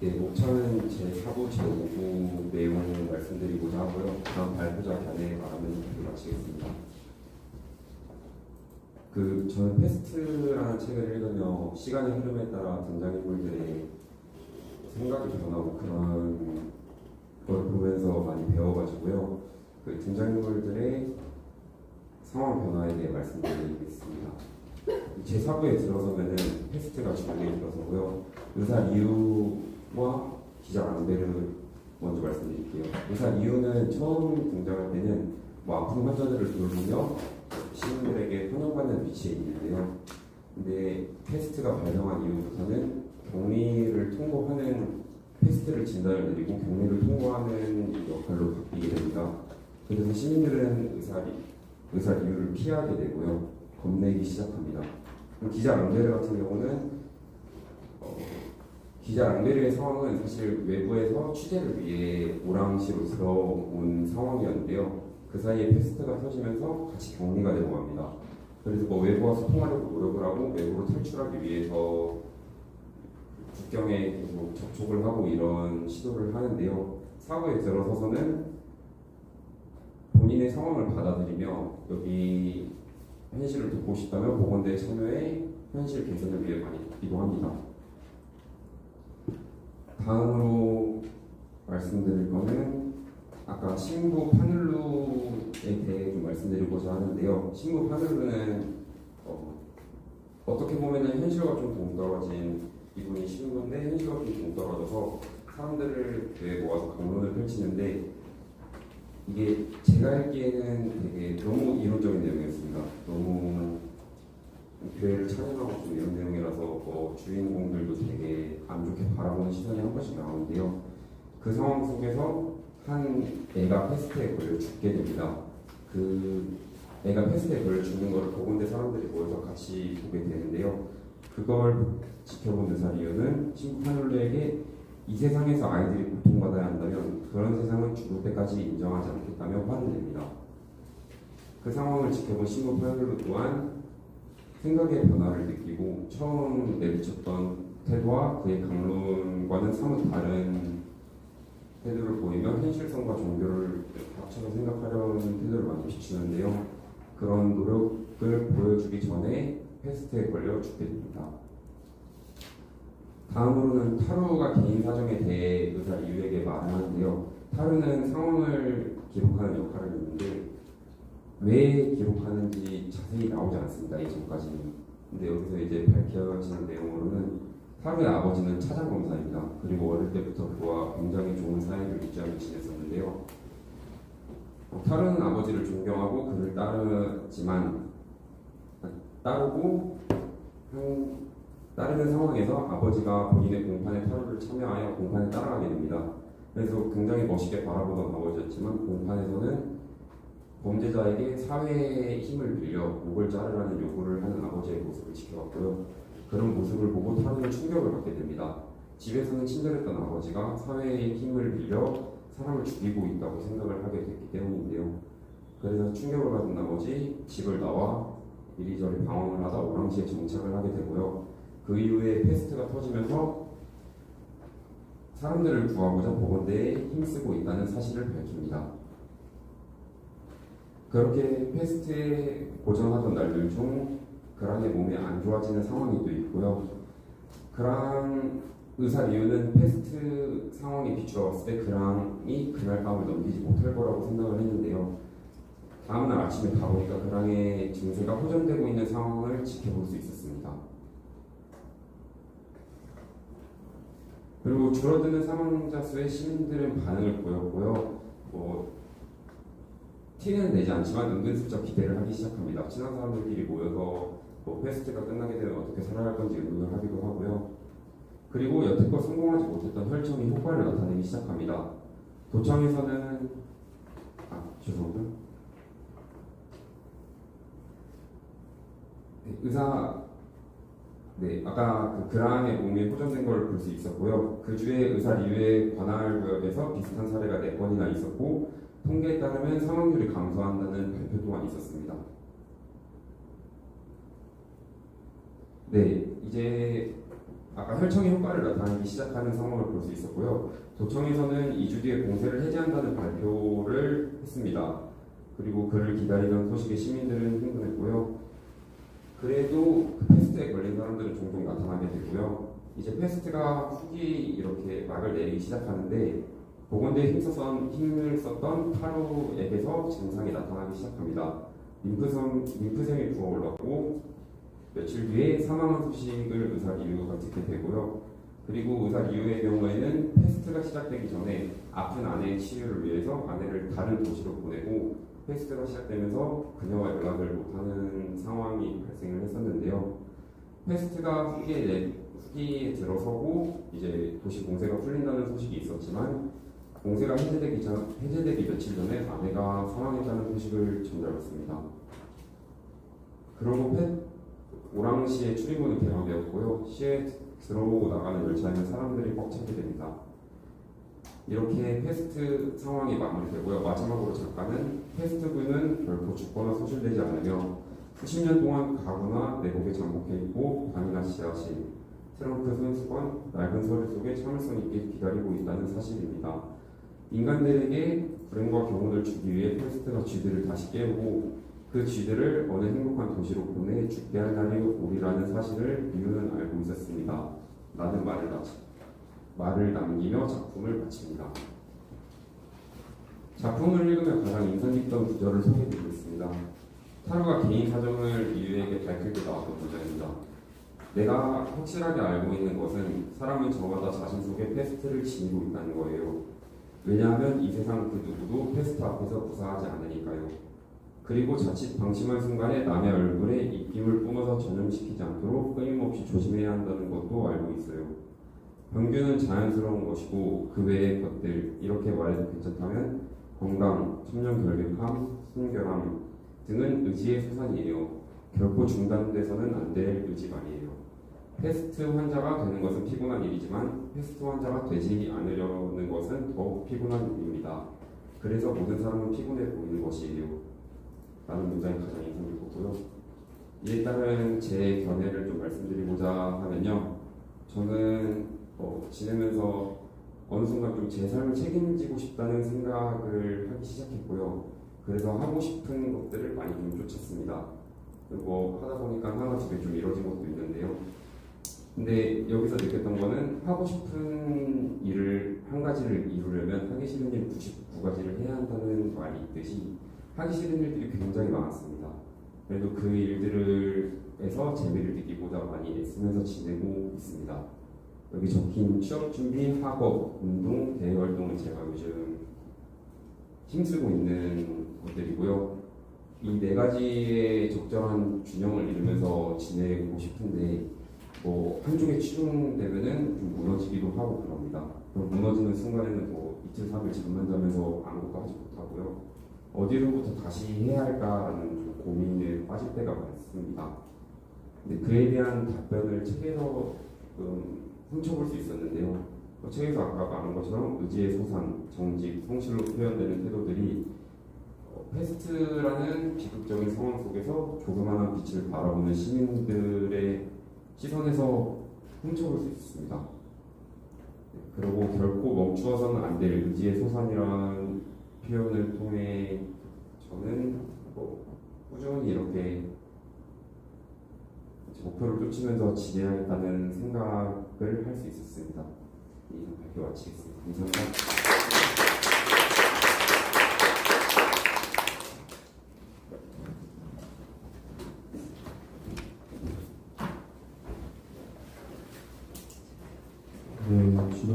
네, 목차는 제4부, 제5부 내용을 말씀드리고자 하고요. 다음 발표자 단의 말하면 마치겠습니다. 저는 패스트라는 책을 읽으며 시간의 흐름에 따라 등장인물들의 생각이 변하고 그런 걸 보면서 많이 배워가지고요. 등장인물들의 상황 변화에 대해 말씀드리겠습니다. 제4부에 들어서면은 패스트가 주변에 들어서고요. 의사 이유와 기자 앙베르 먼저 말씀드릴게요. 의사 이유는 처음 등장할 때는 아픈 환자들을 돌보며 시민들에게 환영받는 위치에 있는데요. 근데 패스트가 발병한 이후부터는 격리를 통보하는 패스트를 진단을 내리고 격리를 통보하는 역할로 바뀌게 됩니다. 그래서 시민들은 의사 이유를 피하게 되고요. 겁내기 시작합니다. 기자 앙베르 같은 경우는 기자 앙베르의 상황은 사실 외부에서 취재를 위해 오랑시로 들어온 상황이었는데요. 그 사이에 패스트가 터지면서 같이 격리가 되고 합니다. 그래서 외부와 소통하려고 노력을 하고 외부로 탈출하기 위해서 국경에 계속 접촉을 하고 이런 시도를 하는데요. 사고에 들어서서는 본인의 상황을 받아들이며 여기 현실을 돕고 싶다면 보건대에 참여해 현실 개선을 위해 많이 돕기도 합니다. 다음으로 말씀드릴 거는 아까 신부 파눌루에 대해 좀 말씀드리고자 하는데요. 신부 파눌루는 어떻게 보면 현실과 좀 동떨어진 이분이 신부인데 현실과 좀 동떨어져서 사람들을 교회에 모아서 강론을 펼치는데 이게 제가 읽기에는 되게 너무 이론적인 내용이었습니다. 너무 교회를 찬양하고 좀 이런 내용이라서 주인공들도 되게 안 좋게 바라보는 시선이 한 번씩 나오는데요. 그 상황 속에서 한 애가 패스트에 걸려 죽게 됩니다. 그 애가 패스트에 걸려 죽는 것을 보건대 사람들이 모여서 같이 보게 되는데요. 그걸 지켜본 의사 이유는 신부 파눌루에게 이 세상에서 아이들이 고통받아야 한다면 그런 세상은 죽을 때까지 인정하지 않겠다며 화를 냅니다. 그 상황을 지켜본 신부 파눌루 또한 생각의 변화를 느끼고 처음 내비쳤던 태도와 그의 강론과는 사뭇 다른 태도를 보이며 현실성과 종교를 합쳐서 생각하려는 태도를 많이 비추는데요. 그런 노력을 보여주기 전에 패스트에 걸려 죽게 됩니다. 다음으로는 타루가 개인 사정에 대해 의사 이유에게 말을 하는데요. 타루는 상황을 기록하는 역할을 했는데 왜 기록하는지 자세히 나오지 않습니다. 이전까지는. 근데 여기서 이제 밝혀지는 내용으로는 타루의 아버지는 차장 검사입니다. 그리고 어릴 때부터 그와 굉장히 좋은 사이를 유지하며 지냈었는데요. 타루는 아버지를 존경하고 그를 따르는 상황에서 아버지가 본인의 공판에 타루를 참여하여 공판에 따라가게 됩니다. 그래서 굉장히 멋있게 바라보던 아버지였지만 공판에서는 범죄자에게 사회의 힘을 빌려 목을 자르라는 요구를 하는 아버지의 모습을 지켜봤고요. 그런 모습을 보고 타루는 충격을 받게 됩니다. 집에서는 친절했던 아버지가 사회의 힘을 빌려 사람을 죽이고 있다고 생각을 하게 됐기 때문인데요. 그래서 충격을 받은 나머지 집을 나와 이리저리 방황을 하다 오랑시에 정착을 하게 되고요. 그 이후에 패스트가 터지면서 사람들을 구하고자 보건대에 힘쓰고 있다는 사실을 밝힙니다. 그렇게 패스트에 고전하던 날들 중 그랑의 몸이 안 좋아지는 상황이 또 있고요. 그랑 의사 이유는 패스트 상황에 비추어 봤을 때 그랑이 그날 밤을 넘기지 못할 거라고 생각을 했는데요. 다음날 아침에 가보니까 그랑의 증세가 호전되고 있는 상황을 지켜볼 수 있었습니다. 그리고 줄어드는 사망자 수에 시민들은 반응을 보였고요. 티는 내지 않지만 은근슬쩍 기대를 하기 시작합니다. 친한 사람들끼리 모여서 패스트가 끝나게 되면 어떻게 살아갈 건지 의논을 하기도 하고요. 그리고 여태껏 성공하지 못했던 혈청이 효과를 나타내기 시작합니다. 도청에서는 죄송합니다. 아까 그랑의 몸이 호전된 걸 볼 수 있었고요. 그 주에 의사 리유의 관할 구역에서 비슷한 사례가 4건이나 있었고 통계에 따르면 사망률이 감소한다는 발표 또한 있었습니다. 네, 이제 아까 혈청의 효과를 나타내기 시작하는 상황을 볼 수 있었고요. 도청에서는 2주 뒤에 공세를 해제한다는 발표를 했습니다. 그리고 그를 기다리던 소식에 시민들은 흥분했고요. 그래도 그 패스트에 걸린 사람들은 종종 나타나게 되고요. 이제 패스트가 후기 이렇게 막을 내리기 시작하는데 보건대에 힘을 썼던 하루에게서 증상이 나타나기 시작합니다. 림프샘이 부어올랐고 며칠 뒤에 사망한 소식을 의사 리우가 듣게 되고요. 그리고 의사 리우의 경우에는 패스트가 시작되기 전에 아픈 아내의 치료를 위해서 아내를 다른 도시로 보내고 패스트가 시작되면서 그녀와 연락을 못하는 상황이 발생을 했었는데요. 패스트가 후기에 들어서고 이제 도시 공세가 풀린다는 소식이 있었지만 공세가 해제되기 며칠 전에 아내가 사망했다는 소식을 전달받습니다. 그러고 오랑시의 출입문은 개방되었고요. 시에 들어오고 나가는 열차에는 사람들이 꽉 차게 됩니다. 이렇게 패스트 상황이 마무리되고요. 마지막으로 작가는 패스트군은 결코 죽거나 소실되지 않으며 수십 년 동안 가구나 내복에 잠복해 있고 방이나 지하실, 트렁크 손수건, 낡은 서류 속에 참을성 있게 기다리고 있다는 사실입니다. 인간들에게 불행과 교훈을 주기 위해 패스트가 쥐들을 다시 깨우고 그 쥐들을 어느 행복한 도시로 보내 죽게 할 날이 오리라는 사실을 리우는 알고 있었습니다. 라는 말을 남기며 작품을 마칩니다. 작품을 읽으며 가장 인상 깊던 구절을 소개해드리겠습니다. 타루가 개인 사정을 리우에게 밝힐 때 나왔던 구절입니다. 내가 확실하게 알고 있는 것은 사람은 저마다 자신 속에 패스트를 지니고 있다는 거예요. 왜냐하면 이 세상 그 누구도 패스트 앞에서 무사하지 않으니까요. 그리고 자칫 방심한 순간에 남의 얼굴에 입김을 뿜어서 전염시키지 않도록 끊임없이 조심해야 한다는 것도 알고 있어요. 병균은 자연스러운 것이고 그 외의 것들, 이렇게 말해도 괜찮다면 건강, 천연결백함, 순결함 등은 의지의 소산이에요. 결코 중단돼서는 안 될 의지 말이에요. 패스트 환자가 되는 것은 피곤한 일이지만 패스트 환자가 되지 않으려는 것은 더욱 피곤한 일입니다. 그래서 모든 사람은 피곤해 보이는 것이에요. 라는 문장이 가장 인상 깊었고요. 이에 따른 제 견해를 좀 말씀드리고자 하면요. 저는 지내면서 어느 순간 좀 제 삶을 책임지고 싶다는 생각을 하기 시작했고요. 그래서 하고 싶은 것들을 많이 좀 쫓았습니다. 그리고 하다 보니까 하나 두 개 좀 이루어진 것도 있는데요. 근데 여기서 느꼈던 거는 하고 싶은 일을 한 가지를 이루려면 하기 싫은 일 99가지를 해야 한다는 말이 있듯이 하기 싫은 일들이 굉장히 많았습니다. 그래도 그 일들에서 재미를 느끼고자 많이 애쓰면서 지내고 있습니다. 여기 적힌 취업 준비, 학업, 운동, 대외 활동은 제가 요즘 힘쓰고 있는 것들이고요. 이 네 가지의 적절한 균형을 이루면서 지내고 싶은데 한쪽에 치중되면은 좀 무너지기도 하고 그럽니다. 그럼 무너지는 순간에는 이틀 3일 잠만 자면서 아무것도 하지 못하고요. 어디로부터 다시 해야 할까라는 좀 고민에 빠질 때가 많습니다. 근데 그에 대한 답변을 책에서 훔쳐볼 수 있었는데요. 책에서 아까 말한 것처럼 의지의 소산, 정직, 성실로 표현되는 태도들이 패스트라는 비극적인 상황 속에서 조그마한 빛을 바라보는 시민들의 시선에서 훔쳐볼 수 있습니다. 그리고 결코 멈추어서는 안 될 의지의 소산이라는 표현을 통해 저는 꾸준히 이렇게 목표를 쫓으면서 지내야겠다는 생각을 할 수 있었습니다. 이상 발표 마치겠습니다. 감사합니다.